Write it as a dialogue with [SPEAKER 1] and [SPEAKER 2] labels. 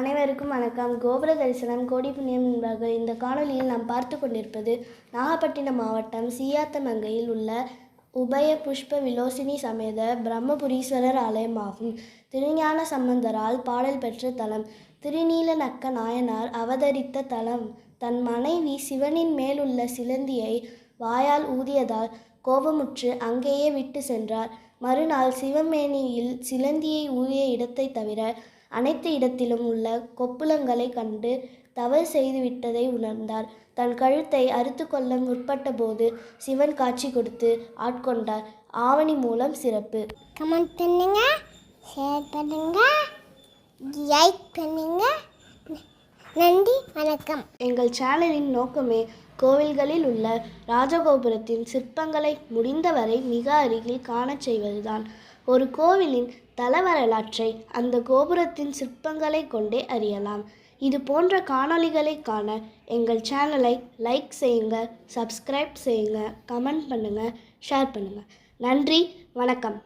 [SPEAKER 1] அனைவருக்கும் வணக்கம். கோபுர தரிசனம் கோடி புண்ணியம் என்பார்கள். இந்த காணொலியில் நாம் பார்த்து கொண்டிருப்பது நாகப்பட்டினம் மாவட்டம் சீயாத்தமங்கையில் உள்ள உபய புஷ்ப விலோசினி சமேத பிரம்மபுரீஸ்வரர் ஆலயமாகும். திருஞான சம்பந்தரால் பாடல் பெற்ற தலம். திருநீலநக்க நாயனார் அவதரித்த தலம். தன் மனைவி சிவனின் மேலுள்ள சிலந்தியை வாயால் ஊதியதால் கோபமுற்று அங்கேயே விட்டு சென்றார். மறுநாள் சிவமேனியில் சிலந்தியை ஊதிய இடத்தை தவிர அனைத்து இடத்திலும் உள்ள கொப்புளங்களை கண்டு தவறு செய்துவிட்டதை உணர்ந்தார். தன் கழுத்தை அறுத்து கொள்ள முற்பட்ட போது சிவன் காட்சி கொடுத்து ஆட்கொண்டார். ஆவணி மூலம் சிறப்பு.
[SPEAKER 2] கமெண்ட் பண்ணுங்க, ஷேர் பண்ணுங்க, லைக் பண்ணுங்க. நன்றி, வணக்கம்.
[SPEAKER 1] எங்கள் சேனலின் நோக்கமே கோவில்களில் உள்ள ராஜகோபுரத்தின் சிற்பங்களை முடிந்தவரை மிக அருகில் காணச் செய்வதுதான். ஒரு கோவிலின் தல வரலாற்றை அந்த கோபுரத்தின் சிற்பங்களை கொண்டே அறியலாம். இது போன்ற காணொளிகளை காண எங்கள் சேனலை லைக் செய்யுங்க, சப்ஸ்கிரைப் செய்யுங்க, கமெண்ட் பண்ணுங்கள், ஷேர் பண்ணுங்கள். நன்றி, வணக்கம்.